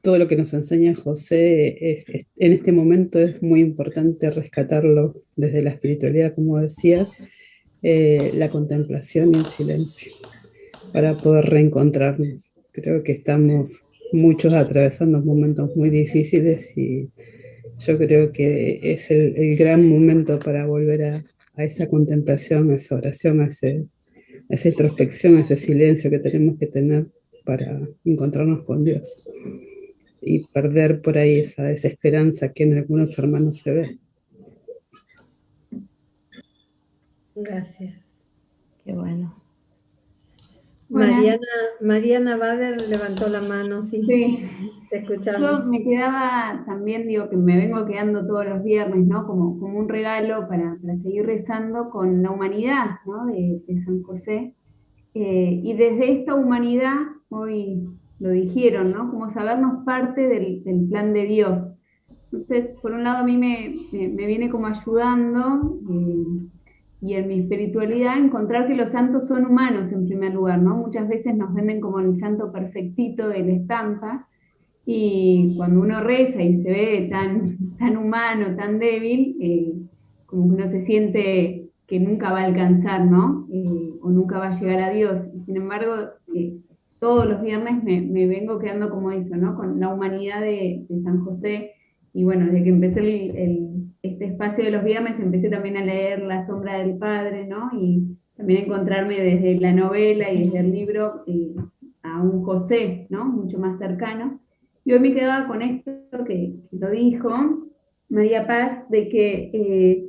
todo lo que nos enseña José en este momento es muy importante rescatarlo desde la espiritualidad, como decías, la contemplación y el silencio, para poder reencontrarnos. Creo que estamos muchos atravesando momentos muy difíciles, y yo creo que es el gran momento para volver a esa contemplación, a esa oración, a esa introspección, a ese silencio que tenemos que tener para encontrarnos con Dios y perder por ahí esa desesperanza que en algunos hermanos se ve. Gracias. Qué bueno. Mariana Bader levantó la mano, sí. Te escuchamos. Yo me quedaba también, digo, que me vengo quedando todos los viernes, ¿no? Como un regalo para seguir rezando con la humanidad, ¿no? De San José. Y desde esta humanidad, hoy lo dijeron, ¿no? Como sabernos parte del plan de Dios. Entonces, por un lado a mí me viene como ayudando, y en mi espiritualidad encontrar que los santos son humanos en primer lugar, ¿no? Muchas veces nos venden como el santo perfectito de la estampa, y cuando uno reza y se ve tan humano, tan débil, como que uno se siente que nunca va a alcanzar, ¿no? O nunca va a llegar a Dios. Y sin embargo, todos los viernes me vengo quedando como eso, ¿no? Con la humanidad de San José. Y bueno, desde que empecé este espacio de los viernes, empecé también a leer La sombra del Padre, ¿no? Y también encontrarme desde la novela y desde el libro a un José, ¿no? Mucho más cercano. Y hoy me quedaba con esto que lo dijo María Paz, de que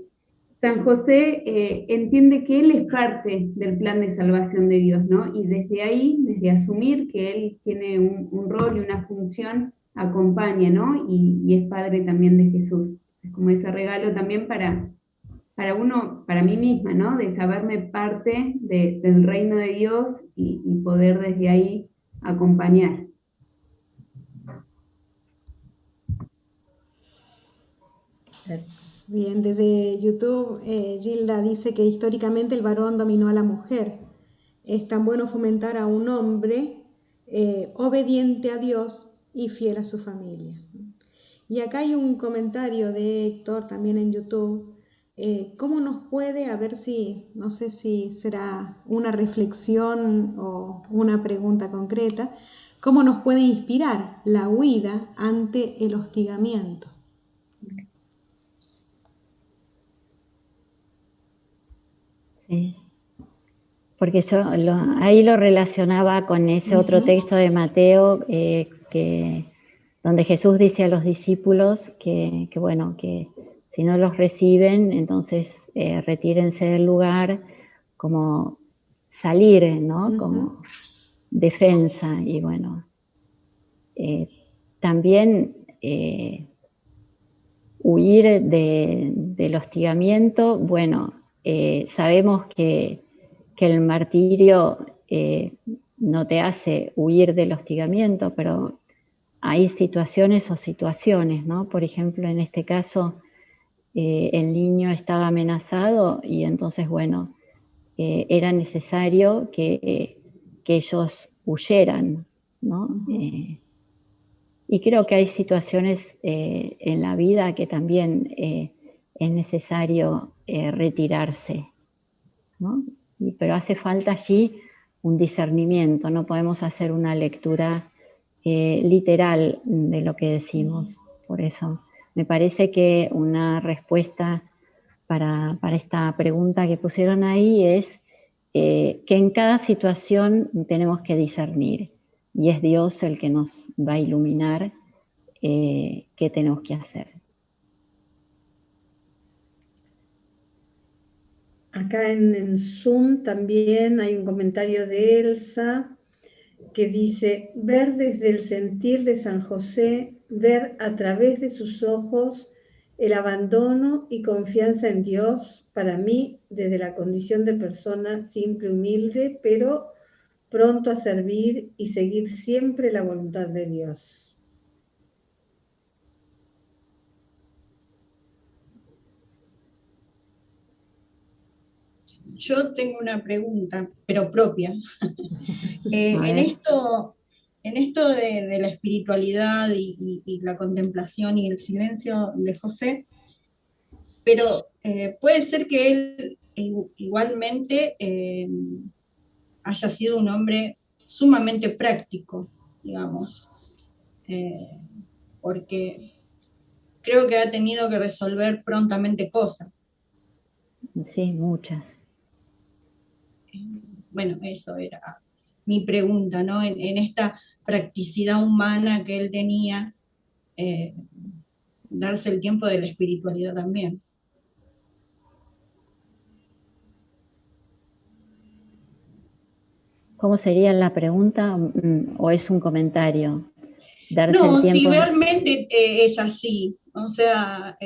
San José entiende que él es parte del plan de salvación de Dios, ¿no? Y desde ahí, desde asumir que él tiene un rol y una función, acompaña, ¿no? Y es padre también de Jesús. Es como ese regalo también para uno, para mí misma, ¿no? De saberme parte del reino de Dios y poder desde ahí acompañar. Bien, desde YouTube, Gilda dice que históricamente el varón dominó a la mujer. Es tan bueno fomentar a un hombre obediente a Dios y fiel a su familia. Y acá hay un comentario de Héctor también en YouTube. ¿Cómo nos puede, a ver si, no sé si será una reflexión o una pregunta concreta, cómo nos puede inspirar la huida ante el hostigamiento? Sí. Porque yo ahí lo relacionaba con ese otro texto de Mateo, donde Jesús dice a los discípulos que bueno, que si no los reciben, entonces retírense del lugar, como salir, ¿no? Como defensa. Y bueno, también huir del hostigamiento. Bueno, sabemos que el martirio no te hace huir del hostigamiento, pero hay situaciones o situaciones, ¿no? Por ejemplo, en este caso, el niño estaba amenazado y entonces, bueno, era necesario que ellos huyeran, ¿no? Y creo que hay situaciones en la vida que también es necesario retirarse, ¿no? Pero hace falta allí un discernimiento, no podemos hacer una lectura literal de lo que decimos. Por eso me parece que una respuesta para esta pregunta que pusieron ahí es que en cada situación tenemos que discernir, y es Dios el que nos va a iluminar qué tenemos que hacer. Acá en Zoom también hay un comentario de Elsa que dice: ver desde el sentir de San José, ver a través de sus ojos el abandono y confianza en Dios, para mí, desde la condición de persona simple, humilde, pero pronto a servir y seguir siempre la voluntad de Dios. Yo tengo una pregunta, pero propia. En esto de la espiritualidad y la contemplación y el silencio de José, pero puede ser que él igualmente haya sido un hombre sumamente práctico, digamos, porque creo que ha tenido que resolver prontamente cosas. Sí, muchas. Bueno, eso era mi pregunta, ¿no? En esta practicidad humana que él tenía, darse el tiempo de la espiritualidad también. ¿Cómo sería la pregunta o es un comentario? Darse No, el tiempo. si realmente es así, o sea,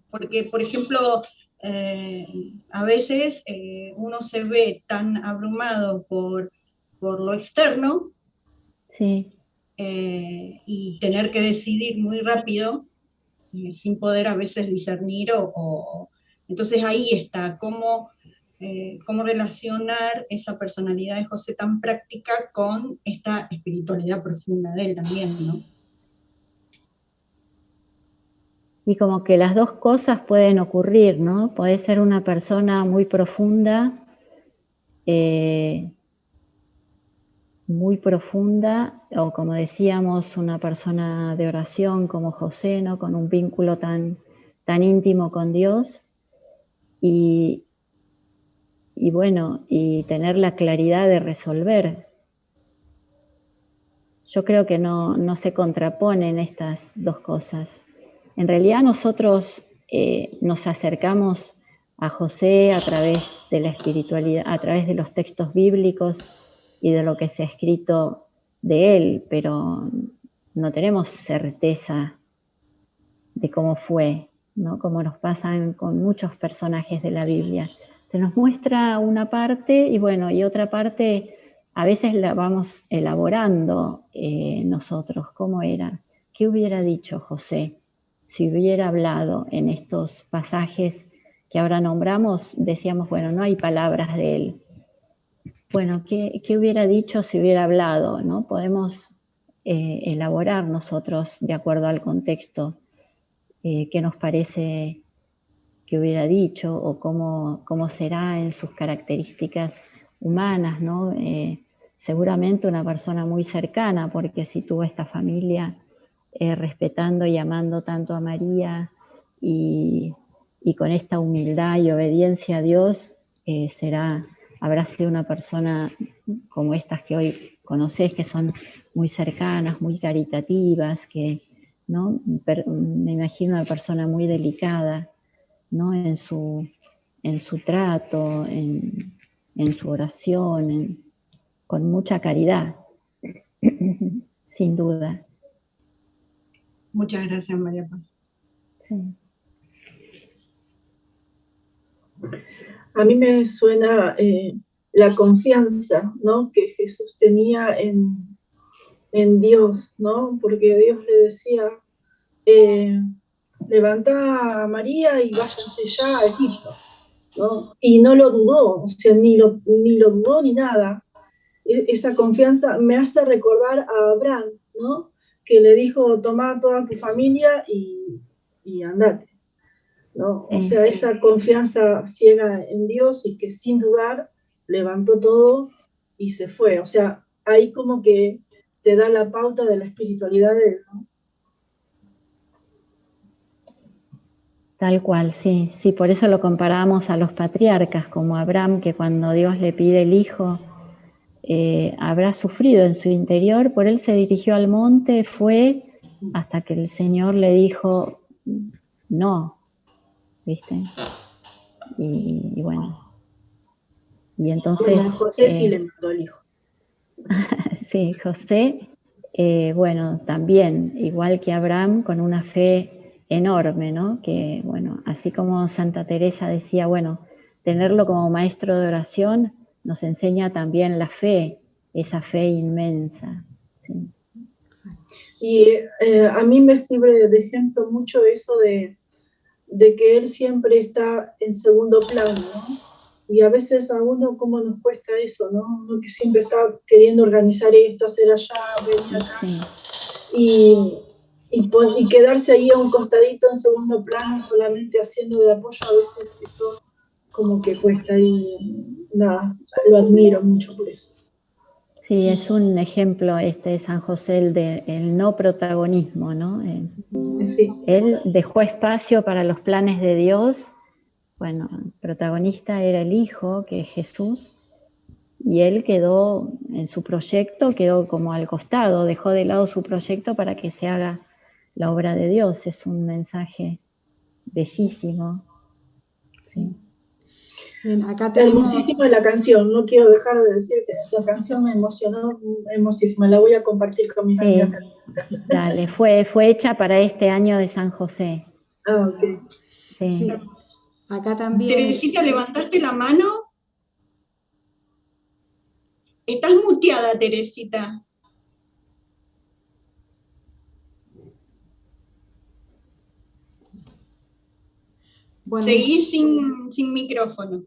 porque, por ejemplo, a veces uno se ve tan abrumado por lo externo, sí, y tener que decidir muy rápido, sin poder a veces discernir entonces ahí está, cómo relacionar esa personalidad de José tan práctica con esta espiritualidad profunda de él también, ¿no? Y como que las dos cosas pueden ocurrir, ¿no? Puede ser una persona muy profunda, o como decíamos, una persona de oración como José, ¿no? Con un vínculo tan íntimo con Dios, y bueno, y tener la claridad de resolver. Yo creo que no se contraponen estas dos cosas. En realidad nosotros nos acercamos a José a través de la espiritualidad, a través de los textos bíblicos y de lo que se ha escrito de él, pero no tenemos certeza de cómo fue, ¿no? Como nos pasa con muchos personajes de la Biblia. Se nos muestra una parte y bueno, y otra parte a veces la vamos elaborando nosotros. ¿Cómo era? ¿Qué hubiera dicho José si hubiera hablado en estos pasajes que ahora nombramos? Decíamos, bueno, no hay palabras de él. Bueno, ¿qué hubiera dicho si hubiera hablado? ¿No? Podemos elaborar nosotros de acuerdo al contexto qué nos parece que hubiera dicho o cómo será en sus características humanas, ¿no? Seguramente una persona muy cercana, porque si tuvo esta familia respetando y amando tanto a María y con esta humildad y obediencia a Dios, habrá sido una persona como estas que hoy conocés, que son muy cercanas, muy caritativas, que, ¿no? Me imagino una persona muy delicada, ¿no? En su trato, en su oración, con mucha caridad, sin duda. Muchas gracias, María Paz. Sí. A mí me suena la confianza, ¿no?, que Jesús tenía en Dios, ¿no? Porque Dios le decía, levanta a María y váyanse ya a Egipto, ¿no? Y no lo dudó, o sea, ni lo dudó ni nada. Esa confianza me hace recordar a Abraham, ¿no?, que le dijo, toma toda tu familia y andate, ¿no? O sea, esa confianza ciega en Dios y que sin dudar levantó todo y se fue. O sea, ahí como que te da la pauta de la espiritualidad de él, ¿no? Tal cual, sí, sí, por eso lo comparábamos a los patriarcas, como Abraham, que cuando Dios le pide el hijo, habrá sufrido en su interior, por él se dirigió al monte, fue hasta que el Señor le dijo, no, ¿viste? Y bueno, y entonces... Bueno, José sí le mandó el hijo. Sí, José, bueno, también, igual que Abraham, con una fe enorme, ¿no? Que, bueno, así como Santa Teresa decía, bueno, tenerlo como maestro de oración nos enseña también la fe, esa fe inmensa. ¿Sí? Y a mí me sirve de ejemplo mucho eso de que él siempre está en segundo plano, ¿no? Y a veces a uno cómo nos cuesta eso, ¿no? Uno que siempre está queriendo organizar esto, hacer allá, venir acá. Sí. Y quedarse ahí a un costadito en segundo plano, solamente haciendo de apoyo, a veces eso como que cuesta y nada, lo admiro mucho por eso. Sí, es un ejemplo de San José, el no protagonismo, ¿no? Sí. Él dejó espacio para los planes de Dios. Bueno, el protagonista era el Hijo, que es Jesús, y él quedó en su proyecto, quedó como al costado, dejó de lado su proyecto para que se haga la obra de Dios. Es un mensaje bellísimo. Sí. Bien, acá tenemos... Hermosísima la canción, no quiero dejar de decir que la canción me emocionó, hermosísima, la voy a compartir con mis amigas. Dale, fue hecha para este año de San José. Ah, ok. Sí. Acá también... Teresita, ¿levantaste la mano? Estás muteada, Teresita. Bueno, seguí sin micrófono.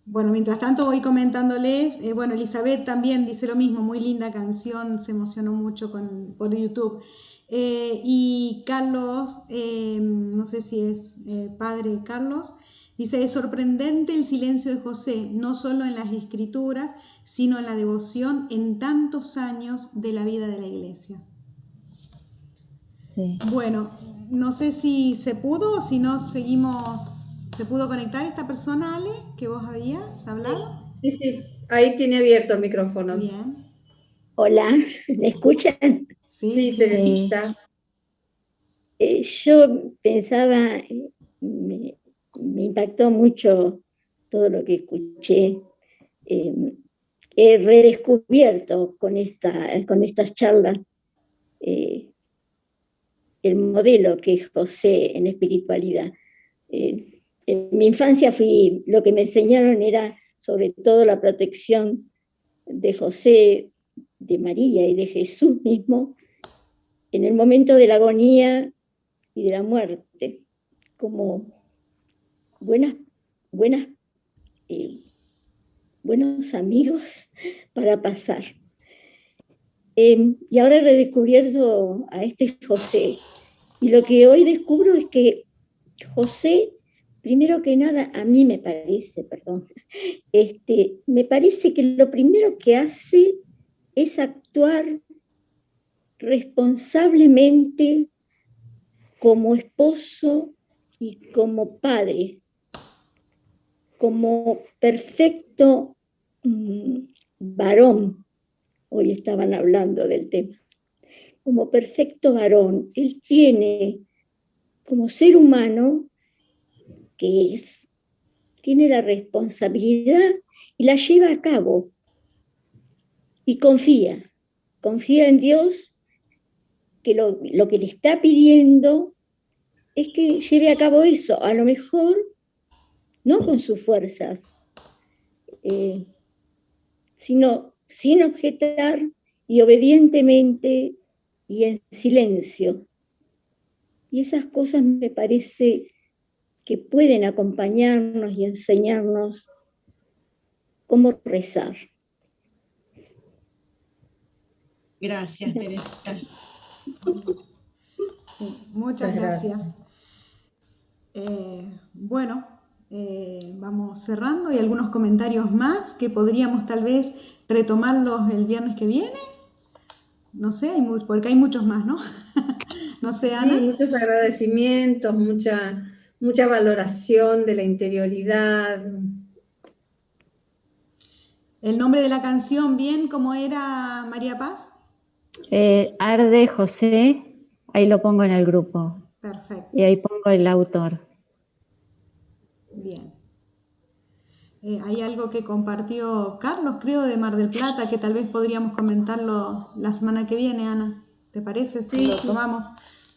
Bueno, mientras tanto voy comentándoles, bueno, Elizabeth también dice lo mismo, muy linda canción, se emocionó mucho por YouTube. Y Carlos, no sé si es padre Carlos, dice, es sorprendente el silencio de José, no solo en las escrituras, sino en la devoción en tantos años de la vida de la iglesia. Sí. Bueno, no sé si se pudo o si no seguimos... ¿Se pudo conectar esta persona, Ale, que vos habías hablado? Sí, ahí tiene abierto el micrófono. Bien. Hola, ¿me escuchan? Sí, Teresita. Yo pensaba, me impactó mucho todo lo que escuché. He redescubierto con estas charlas el modelo que es José en espiritualidad. En mi infancia lo que me enseñaron era sobre todo la protección de José, de María y de Jesús mismo en el momento de la agonía y de la muerte, como buenos amigos para pasar. Y ahora he redescubierto a este José. Y lo que hoy descubro es que José, primero que nada, a mí me parece, me parece que lo primero que hace es actuar responsablemente como esposo y como padre como perfecto varón. Hoy estaban hablando del tema. Como perfecto varón, él tiene como ser humano tiene la responsabilidad y la lleva a cabo. Y confía en Dios, que lo que le está pidiendo es que lleve a cabo eso, a lo mejor no con sus fuerzas, sino sin objetar y obedientemente y en silencio. Y esas cosas me parece que pueden acompañarnos y enseñarnos cómo rezar. Gracias, Teresa. Sí, muchas gracias. Bueno, vamos cerrando y algunos comentarios más que podríamos tal vez retomarlos el viernes que viene. No sé, porque hay muchos más, ¿no? No sé, Ana. Sí, muchos agradecimientos, mucha valoración de la interioridad. ¿El nombre de la canción, bien, cómo era, María Paz? Arde José, ahí lo pongo en el grupo. Perfecto. Y ahí pongo el autor. Bien. Hay algo que compartió Carlos, creo, de Mar del Plata, que tal vez podríamos comentarlo la semana que viene, Ana. ¿Te parece? Si lo tomamos.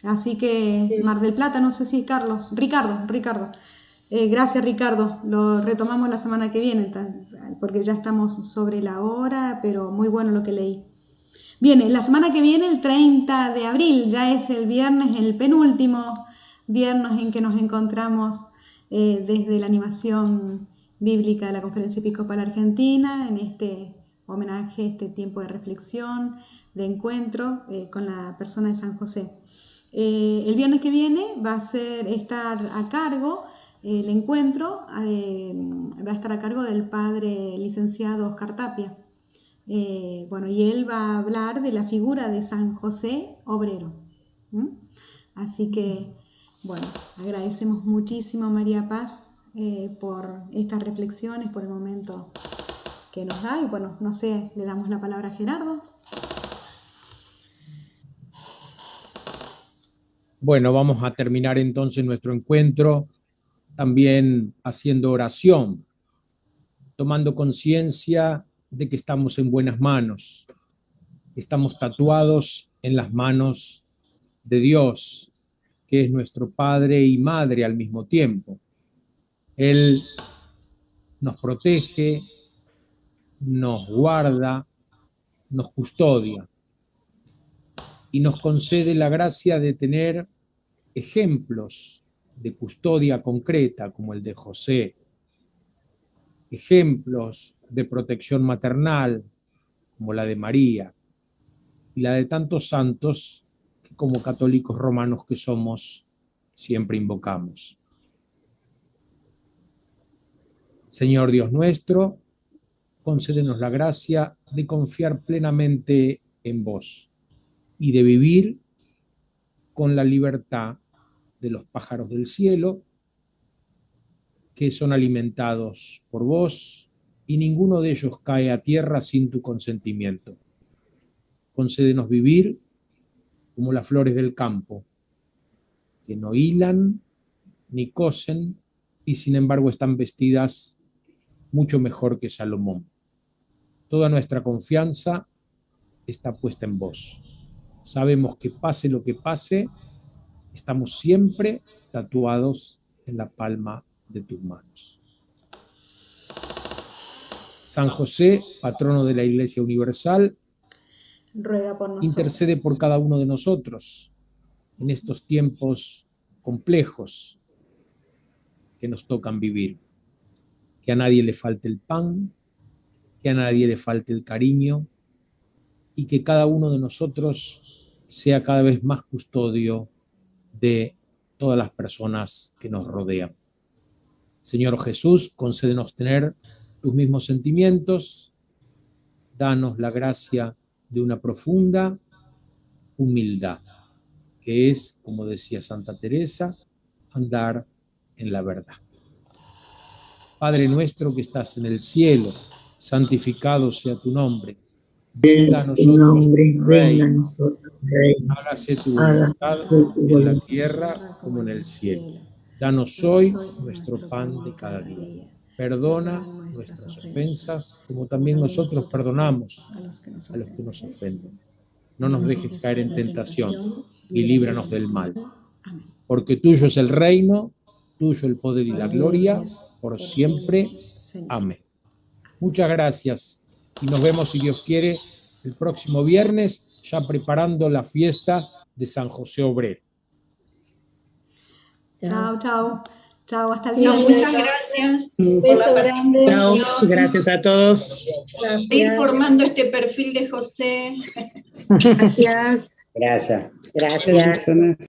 Así que Mar del Plata, no sé si es Carlos. Ricardo. Gracias, Ricardo. Lo retomamos la semana que viene, porque ya estamos sobre la hora, pero muy bueno lo que leí. Bien, la semana que viene, el 30 de abril, ya es el viernes, el penúltimo viernes en que nos encontramos desde la animación bíblica de la Conferencia Episcopal Argentina, en este homenaje, este tiempo de reflexión, de encuentro con la persona de San José. El viernes que viene va a estar a cargo, el encuentro va a estar a cargo del padre licenciado Oscar Tapia. Bueno, y él va a hablar de la figura de San José obrero. Así que, bueno, agradecemos muchísimo a María Paz por estas reflexiones, por el momento que nos da. Y bueno, no sé, le damos la palabra a Gerardo. Bueno, vamos a terminar entonces nuestro encuentro también haciendo oración, tomando conciencia de que estamos en buenas manos, estamos tatuados en las manos de Dios, que es nuestro Padre y Madre al mismo tiempo. Él nos protege, nos guarda, nos custodia y nos concede la gracia de tener ejemplos de custodia concreta como el de José, ejemplos de protección maternal como la de María y la de tantos santos que como católicos romanos que somos siempre invocamos. Señor Dios nuestro, concédenos la gracia de confiar plenamente en vos y de vivir con la libertad de los pájaros del cielo, que son alimentados por vos, y ninguno de ellos cae a tierra sin tu consentimiento. Concédenos vivir como las flores del campo, que no hilan ni cosen, y sin embargo están vestidas mucho mejor que Salomón. Toda nuestra confianza está puesta en vos. Sabemos que pase lo que pase, estamos siempre tatuados en la palma de tus manos. San José, patrono de la Iglesia Universal, ruega por nosotros. Intercede por cada uno de nosotros en estos tiempos complejos que nos tocan vivir. Que a nadie le falte el pan, que a nadie le falte el cariño y que cada uno de nosotros sea cada vez más custodio de todas las personas que nos rodean. Señor Jesús, concédenos tener tus mismos sentimientos, danos la gracia de una profunda humildad, que es, como decía Santa Teresa, andar en la verdad. Padre nuestro que estás en el cielo, santificado sea tu nombre. Venga a nosotros tu reino. Hágase tu voluntad en la tierra como en el cielo. Danos hoy nuestro pan de cada día. Perdona nuestras ofensas, como también nosotros perdonamos a los que nos ofenden. No nos dejes caer en tentación y líbranos del mal. Porque tuyo es el reino, tuyo el poder y la gloria, por siempre. Amén. Muchas gracias y nos vemos, si Dios quiere, el próximo viernes, ya preparando la fiesta de San José Obrero. Chao, chao. Chao, hasta el No, viernes. muchas gracias. Un beso grande. Chao, gracias a todos. Ir formando este perfil de José. Gracias. Gracias. Gracias.